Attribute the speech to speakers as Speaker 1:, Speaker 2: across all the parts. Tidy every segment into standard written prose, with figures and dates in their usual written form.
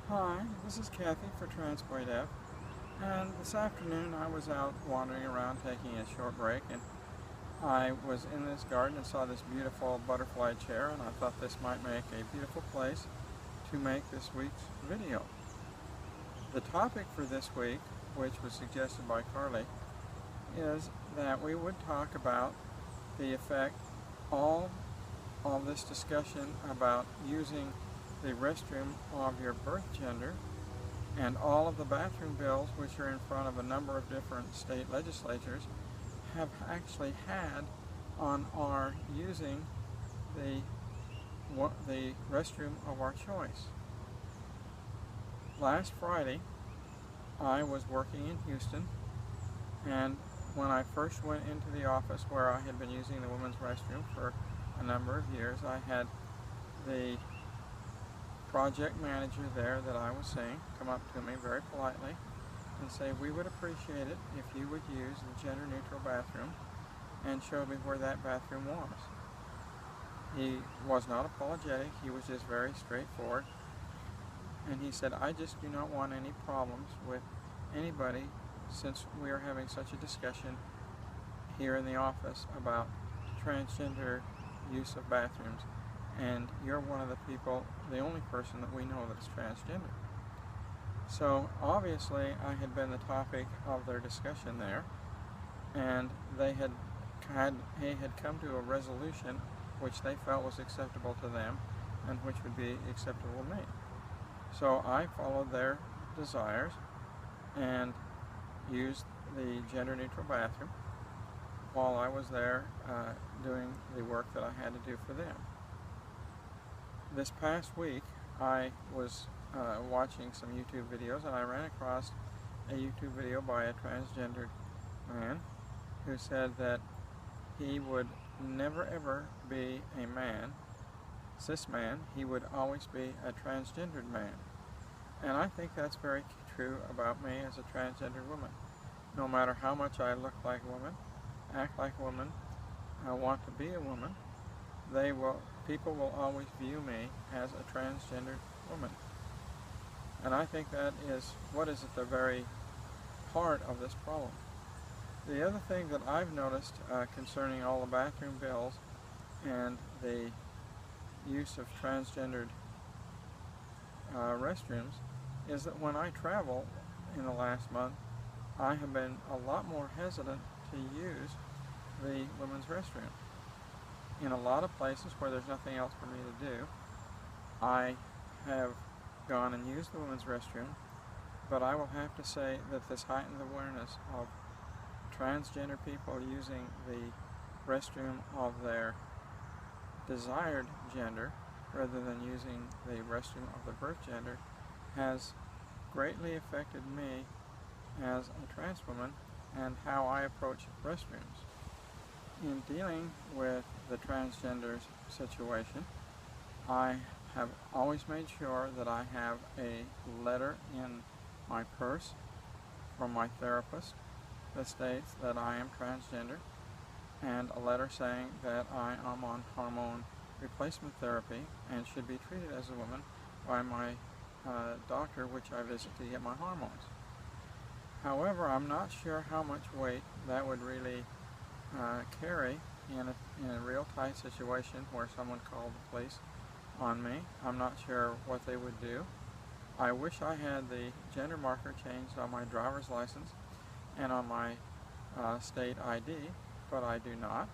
Speaker 1: Hi, this is Kathy for Transgender, and this afternoon I was out wandering around taking a short break, and I was in this garden and saw this beautiful butterfly chair, and I thought this might make a beautiful place to make this week's video. The topic for this week, which was suggested by Carly, is that we would talk about the effect all of this discussion about using the restroom of your birth gender and all of the bathroom bills which are in front of a number of different state legislatures have actually had on our using the restroom of our choice. Last Friday I was working in Houston, and when I first went into the office where I had been using the women's restroom for a number of years, I had the project manager there that I was seeing come up to me very politely and say, "We would appreciate it if you would use the gender-neutral bathroom," and show me where that bathroom was. He was not apologetic, he was just very straightforward, and he said, "I just do not want any problems with anybody since we are having such a discussion here in the office about transgender use of bathrooms, and you're one of the people, the only person that we know that's transgender." So obviously I had been the topic of their discussion there, and he had come to a resolution which they felt was acceptable to them and which would be acceptable to me. So I followed their desires and used the gender-neutral bathroom while I was there doing the work that I had to do for them. This past week I was watching some YouTube videos, and I ran across a YouTube video by a transgender man who said that he would never ever be a man, cis man, he would always be a transgendered man. And I think that's very true about me as a transgender woman. No matter how much I look like a woman, act like a woman, I want to be a woman, people will always view me as a transgender woman. And I think that is what is at the very heart of this problem. The other thing that I've noticed concerning all the bathroom bills and the use of transgendered restrooms is that when I travel in the last month, I have been a lot more hesitant to use the women's restroom. In a lot of places where there's nothing else for me to do, I have gone and used the women's restroom, but I will have to say that this heightened awareness of transgender people using the restroom of their desired gender rather than using the restroom of the birth gender has greatly affected me as a trans woman and how I approach restrooms. In dealing with the transgender situation, I have always made sure that I have a letter in my purse from my therapist that states that I am transgender, and a letter saying that I am on hormone replacement therapy and should be treated as a woman by my doctor, which I visit to get my hormones. However, I'm not sure how much weight that would really carry in a real tight situation where someone called the police on me. I'm not sure what they would do. I wish I had the gender marker changed on my driver's license and on my state ID, but I do not.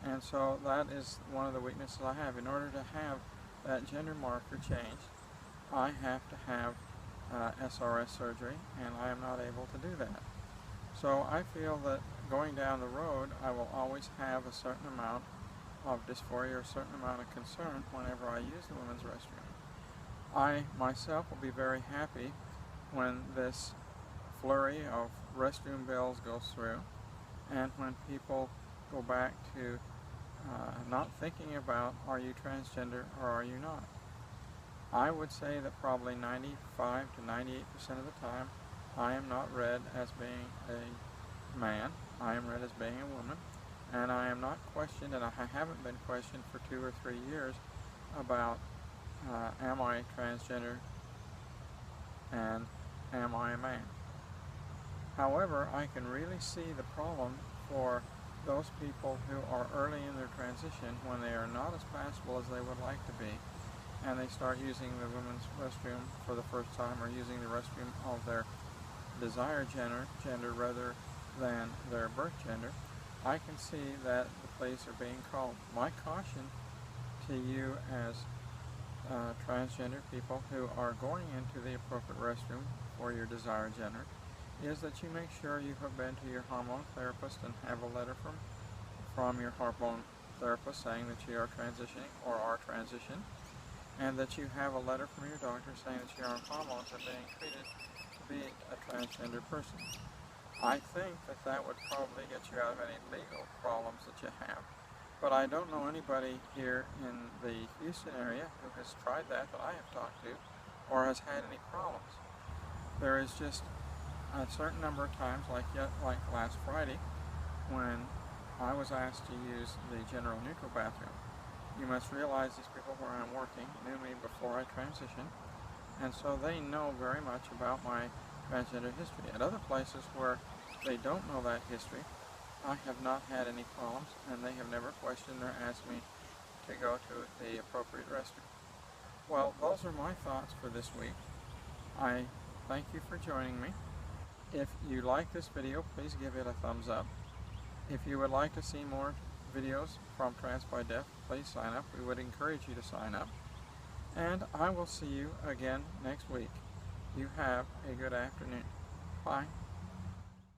Speaker 1: And so that is one of the weaknesses I have. In order to have that gender marker changed, I have to have SRS surgery, and I am not able to do that. So I feel that going down the road, I will always have a certain amount of dysphoria or a certain amount of concern whenever I use the women's restroom. I myself will be very happy when this flurry of restroom bills goes through, and when people go back to not thinking about, are you transgender or are you not? I would say that probably 95 to 98% of the time I am not read as being a man, I am read as being a woman, and I am not questioned, and I haven't been questioned for 2 or 3 years about am I transgender and am I a man? However, I can really see the problem for those people who are early in their transition when they are not as passable as they would like to be, and they start using the women's restroom for the first time, or using the restroom of their desired gender rather than their birth gender. I can see that the police are being called. My caution to you as transgender people who are going into the appropriate restroom for your desired gender is that you make sure you have been to your hormone therapist and have a letter from your hormone therapist saying that you are transitioning or are transitioned, and that you have a letter from your doctor saying that your hormones are being treated to be a transgender person. I think that would probably get you out of any legal problems that you have. But I don't know anybody here in the Houston area who has tried that I have talked to, or has had any problems. There is just a certain number of times, like last Friday, when I was asked to use the general neutral bathroom. You must realize these people where I'm working knew me before I transitioned, and so they know very much about my transgender history. At other places where they don't know that history, I have not had any problems, and they have never questioned or asked me to go to the appropriate restroom. Well, those are my thoughts for this week. I thank you for joining me. If you like this video, please give it a thumbs up. If you would like to see more videos from Trans by Deaf, please sign up. We would encourage you to sign up. And I will see you again next week. You have a good afternoon. Bye.